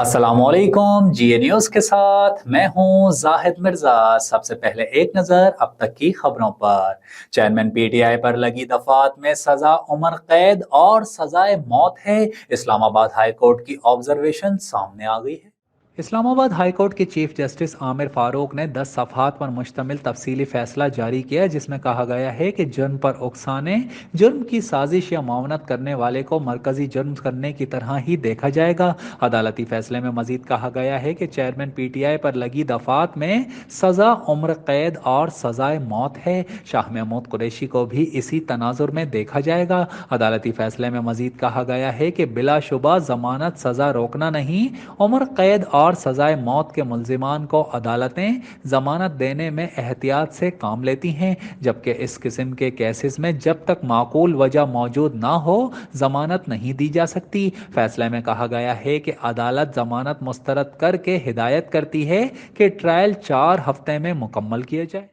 अस्सलाम वालेकुम। जीए न्यूज़ के साथ मैं हूं जाहिद मिर्जा। सबसे पहले एक नज़र अब तक की खबरों पर। चेयरमैन पीटीआई पर लगी दफात में सजा उम्र कैद और सजाए मौत है। इस्लामाबाद हाई कोर्ट की ऑब्जर्वेशन सामने आ गई है। इस्लामाबाद हाई कोर्ट के चीफ जस्टिस आमिर फारूक ने 10 सफ़हात पर मुश्तमिल तफसीली फैसला जारी किया, जिसमें कहा गया है कि जुर्म पर उकसाने, जुर्म की साजिश या मावनत करने वाले को मरकजी जुर्म करने की तरह ही देखा जाएगा। अदालती फैसले में मजीद कहा गया है कि चेयरमैन पीटीआई पर लगी दफात में सज़ा उम्र कैद और सजाए मौत है। शाह महमूद कुरैशी को भी इसी तनाजुर में देखा जाएगा। अदालती फैसले में मजीद कहा गया है कि बिलाशुबा जमानत सज़ा रोकना नहीं, उम्र कैद और सजाए मौत के मुल्जिमान को अदालतें जमानत देने में एहतियात से काम लेती हैं, जबकि इस किस्म के केसेस में जब तक माकूल वजह मौजूद ना हो जमानत नहीं दी जा सकती। फैसले में कहा गया है कि अदालत जमानत मुस्तरद करके हिदायत करती है कि ट्रायल 4 हफ्ते में मुकम्मल किया जाए।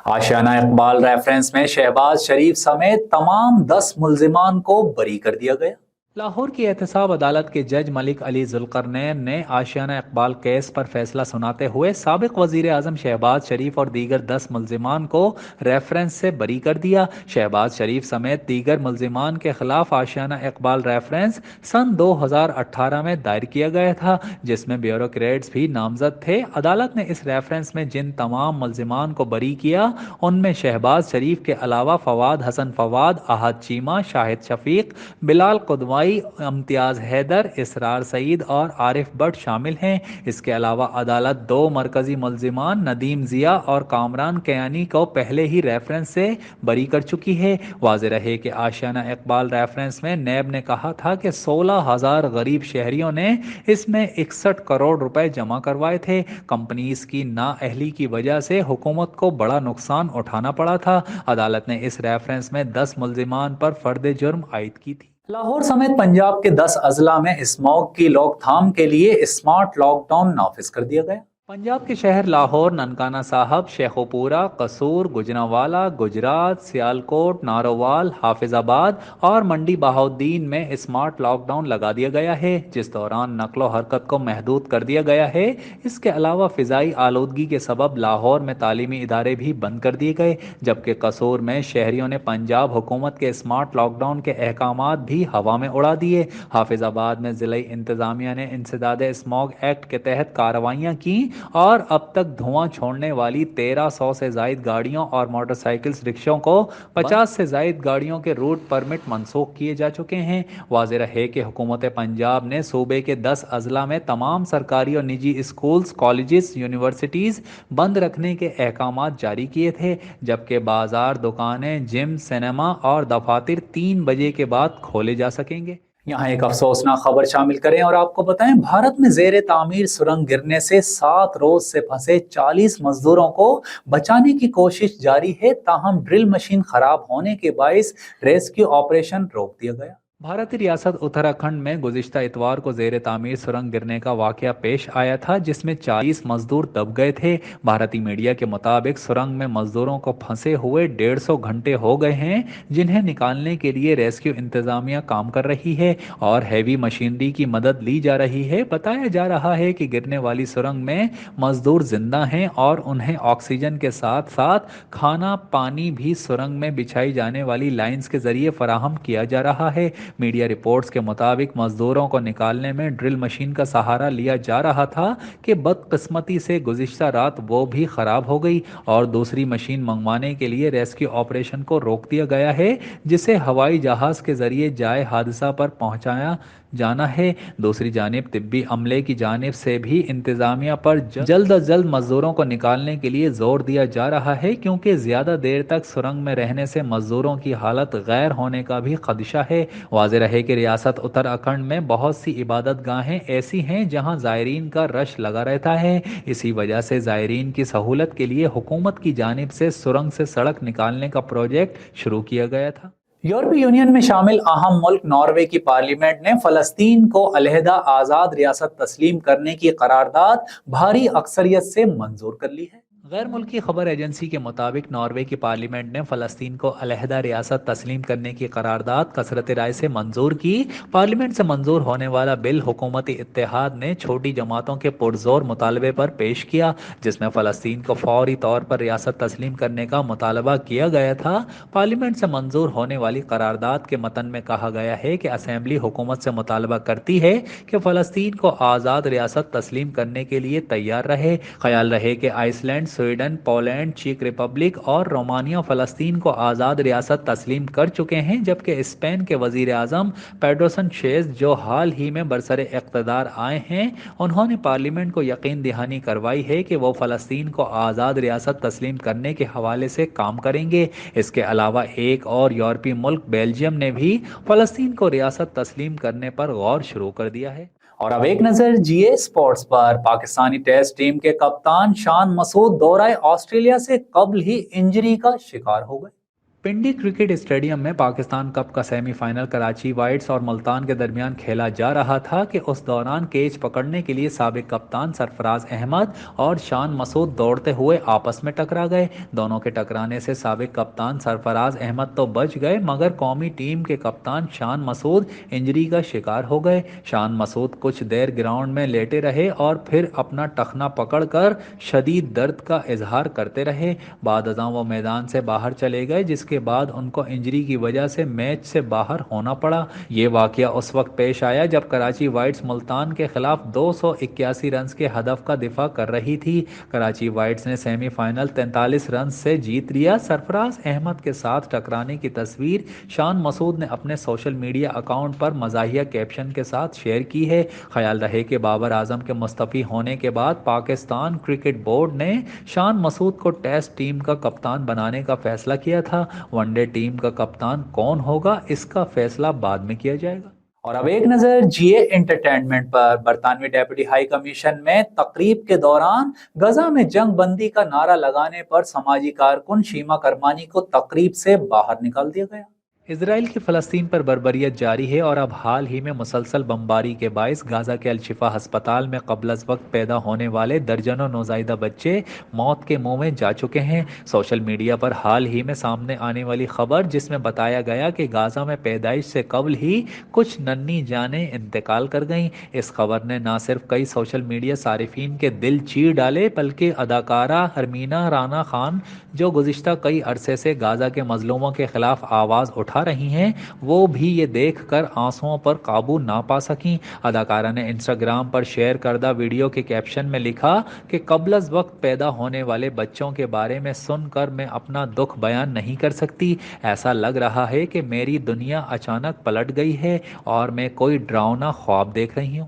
आशियाना इकबाल रेफरेंस में शहबाज शरीफ समेत तमाम 10 मुल्जिमान को बरी कर दिया गया। लाहौर की एहतसाब अदालत के जज मलिक अली जुल्करनैन ने आशियाना इकबाल केस पर फैसला सुनाते हुए साबिक वजीर आजम शहबाज शरीफ और दीगर 10 मुल्जिमान को रेफरेंस से बरी कर दिया। शहबाज शरीफ समेत दीगर मुल्जिमान के खिलाफ आशियाना इकबाल रेफरेंस सन 2018 में दायर किया गया था, जिसमें ब्यूरोक्रेट्स भी नामजद थे। अदालत ने इस रेफरेंस में जिन तमाम मुल्जिमान को बरी किया उनमें शहबाज शरीफ के अलावा फवाद हसन फवाद, अहद चीमा, शाहिद शफीक, बिलाल कुदवाई, इम्तियाज हैदर, इसरार सईद और आरिफ भट्ट शामिल हैं। इसके अलावा अदालत 2 मरकजी मुल्जिमान नदीम जिया और कामरान कयानी को पहले ही रेफरेंस से बरी कर चुकी है। वाज़ेह रहे कि आशियाना इकबाल रेफरेंस में नैब ने कहा था कि 16,000 गरीब शहरियों ने इसमें 61 करोड़ रुपए जमा करवाए थे। कंपनीज की नाअहली की वजह से हुकूमत को बड़ा नुकसान उठाना पड़ा था। अदालत ने इस रेफरेंस में 10 मुल्जिमान पर फर्द जुर्म आयद की थी। लाहौर समेत पंजाब के 10 अजला में स्मॉग की रोकथाम के लिए स्मार्ट लॉकडाउन नाफिज कर दिया गया। पंजाब के शहर लाहौर, ननकाना साहब, शेखोपुरा, कसूर, गुजरांवाला, गुजरात, सियालकोट, नारोवाल, हाफिजाबाद और मंडी बहाउद्दीन में स्मार्ट लॉकडाउन लगा दिया गया है, जिस दौरान नकलो हरकत को महदूद कर दिया गया है। इसके अलावा फिजाई आलूदगी के सबब लाहौर में तालीमी इदारे भी बंद कर दिए गए, जबकि कसूर में शहरियों ने पंजाब हुकूमत के स्मार्ट लॉकडाउन के अहकामात भी हवा में उड़ा दिए। हाफिजाबाद में जिला इंतजामिया ने इंसदाद स्मॉग एक्ट के तहत कार्रवाइयाँ की और अब तक धुआं छोड़ने वाली 1300 से जायद गाड़ियों और मोटरसाइकिल रिक्शों को 50 से जायद गाड़ियों के रूट परमिट मनसूख किए जा चुके हैं। वाज़ेह है कि हुकूमत पंजाब ने सूबे के 10 अजला में तमाम सरकारी और निजी स्कूल्स, कॉलेजेस, यूनिवर्सिटीज़ बंद रखने के अहकामात जारी किए थे, जबकि बाजार, दुकानें, जिम, सिनेमा और दफातर 3 बजे के बाद खोले जा सकेंगे। यहाँ एक अफसोसनाक खबर शामिल करें और आपको बताएं, भारत में जेर तामीर सुरंग गिरने से 7 रोज से फंसे 40 मजदूरों को बचाने की कोशिश जारी है, ताहम ड्रिल मशीन खराब होने के बायस रेस्क्यू ऑपरेशन रोक दिया गया। भारतीय रियासत उत्तराखंड में गुज़िश्ता इतवार को जेर तामीर सुरंग गिरने का वाक़या पेश आया था, जिसमें 40 मजदूर दब गए थे। भारतीय मीडिया के मुताबिक सुरंग में मजदूरों को फंसे हुए 150 घंटे हो गए हैं, जिन्हें निकालने के लिए रेस्क्यू इंतजामिया काम कर रही है और हैवी मशीनरी की मदद ली जा रही है। बताया जा रहा है कि गिरने वाली सुरंग में मजदूर जिंदा हैं और उन्हें ऑक्सीजन के साथ साथ खाना पानी भी सुरंग में बिछाई जाने वाली लाइंस के जरिए फराहम किया जा रहा है। मीडिया रिपोर्ट्स के मुताबिक मजदूरों को निकालने में ड्रिल मशीन का सहारा लिया जा रहा था कि बदकिस्मती से गुज़िश्ता रात वो भी खराब हो गई और दूसरी मशीन मंगवाने के लिए रेस्क्यू ऑपरेशन को रोक दिया गया है, जिसे हवाई जहाज के जरिए जाए हादसा पर पहुंचाया जाना है। दूसरी जानिब तिब्बी अमले की जानिब से भी इंतजामिया पर जल्द अज जल्द मजदूरों को निकालने के लिए जोर दिया जा रहा है, क्योंकि ज्यादा देर तक सुरंग में रहने से मजदूरों की हालत गैर होने का भी खदशा है। वाज़ेह रहे कि रियासत उत्तराखंड में बहुत सी इबादत गाहें ऐसी हैं जहां ज़ायरीन का रश लगा रहता है। इसी वजह से ज़ायरीन की सहूलत के लिए हुकूमत की जानिब से सुरंग से सड़क निकालने का प्रोजेक्ट शुरू किया गया था। यूरोपीय यूनियन में शामिल अहम मुल्क नॉर्वे की पार्लियामेंट ने फलस्तीन को अलहदा आज़ाद रियासत तस्लीम करने की करारदाद भारी अक्सरियत से मंजूर कर ली है। غیر ملکی خبر ایجنسی کے مطابق ناروے کی پارلیمنٹ نے فلسطین کو علیحدہ ریاست تسلیم کرنے کی قرارداد کثرت رائے سے منظور کی۔ پارلیمنٹ سے منظور ہونے والا بل حکومتی اتحاد نے چھوٹی جماعتوں کے پرزور مطالبے پر پیش کیا، جس میں فلسطین کو فوری طور پر ریاست تسلیم کرنے کا مطالبہ کیا گیا تھا۔ پارلیمنٹ سے منظور ہونے والی قرارداد کے متن میں کہا گیا ہے کہ اسمبلی حکومت سے مطالبہ کرتی ہے کہ فلسطین کو آزاد ریاست تسلیم کرنے کے لیے تیار رہے۔ خیال رہے کہ آئس لینڈ، سویڈن، پولینڈ، چیک ریپبلک اور رومانیہ فلسطین کو آزاد ریاست تسلیم کر چکے ہیں، جبکہ اسپین کے وزیر اعظم پیڈرو سانچیز جو حال ہی میں برسر اقتدار آئے ہیں، انہوں نے پارلیمنٹ کو یقین دہانی کروائی ہے کہ وہ فلسطین کو آزاد ریاست تسلیم کرنے کے حوالے سے کام کریں گے۔ اس کے علاوہ ایک اور یورپی ملک بیلجیم نے بھی فلسطین کو ریاست تسلیم کرنے پر غور شروع کر دیا ہے۔ اور اب ایک نظر جی اے اسپورٹس پر۔ پاکستانی ٹیسٹ ٹیم کے کپتان شان مسعود دورہ آسٹریلیا سے قبل ہی انجری کا شکار ہو گئے۔ پنڈی کرکٹ اسٹیڈیم میں پاکستان کپ کا سیمی فائنل کراچی وائٹس اور ملتان کے درمیان کھیلا جا رہا تھا کہ اس دوران کیچ پکڑنے کے لیے سابق کپتان سرفراز احمد اور شان مسعود دوڑتے ہوئے آپس میں ٹکرا گئے۔ دونوں کے ٹکرانے سے سابق کپتان سرفراز احمد تو بچ گئے، مگر قومی ٹیم کے کپتان شان مسعود انجری کا شکار ہو گئے۔ شان مسعود کچھ دیر گراؤنڈ میں لیٹے رہے اور پھر اپنا ٹخنا پکڑ کر شدید درد کا اظہار کرتے رہے۔ بعد ازاں وہ میدان سے باہر چلے گئے، جس کے بعد ان کو انجری کی وجہ سے میچ سے باہر ہونا پڑا۔ یہ واقعہ اس وقت پیش آیا جب کراچی وائٹس ملتان کے خلاف 281 رنز کے ہدف کا دفاع کر رہی تھی۔ کراچی وائٹس نے سیمی فائنل 43 رنز سے جیت لیا۔ سرفراز احمد کے ساتھ ٹکرانے کی تصویر شان مسعود نے اپنے سوشل میڈیا اکاؤنٹ پر مزاحیہ کیپشن کے ساتھ شیئر کی ہے۔ خیال رہے کہ بابر اعظم کے مستعفی ہونے کے بعد پاکستان کرکٹ بورڈ نے شان مسعود کو ٹیسٹ ٹیم کا کپتان بنانے کا فیصلہ کیا تھا۔ ون ڈے ٹیم کا کپتان کون ہوگا، اس کا فیصلہ بعد میں کیا جائے گا۔ اور اب ایک نظر جی اے انٹرٹینمنٹ پر۔ برطانوی ڈیپٹی ہائی کمیشن میں تقریب کے دوران غزہ میں جنگ بندی کا نعرہ لگانے پر سماجی کارکن شیما کرمانی کو تقریب سے باہر نکال دیا گیا۔ اسرائیل کی فلسطین پر بربریت جاری ہے اور اب حال ہی میں مسلسل بمباری کے باعث غزہ کے الشفا ہسپتال میں قبل از وقت پیدا ہونے والے درجنوں نوزائیدہ بچے موت کے منہ میں جا چکے ہیں۔ سوشل میڈیا پر حال ہی میں سامنے آنے والی خبر جس میں بتایا گیا کہ غزہ میں پیدائش سے قبل ہی کچھ ننھی جانیں انتقال کر گئیں، اس خبر نے نہ صرف کئی سوشل میڈیا صارفین کے دل چیر ڈالے بلکہ اداکارہ ہرمینا رانا خان جو گزشتہ کئی عرصے سے غزہ کے مظلوموں کے خلاف آواز اٹھا رہی ہیں، وہ بھی یہ دیکھ کر آنسوؤں پر قابو نہ پا سکیں۔ اداکارہ نے انسٹاگرام پر شیئر کردہ ویڈیو کے کیپشن میں لکھا کہ قبل از وقت پیدا ہونے والے بچوں کے بارے میں سن کر میں اپنا دکھ بیان نہیں کر سکتی۔ ایسا لگ رہا ہے کہ میری دنیا اچانک پلٹ گئی ہے اور میں کوئی ڈراؤنا خواب دیکھ رہی ہوں۔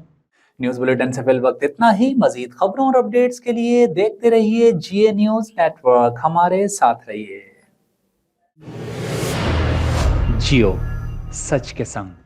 نیوز بلیٹن سے فی الوقت اتنا ہی۔ مزید خبروں اور اپڈیٹس کے لیے دیکھتے رہیے جی اے نیوز نیٹ ورک، ہمارے ساتھ رہیے۔ جیو سچ کے سنگ۔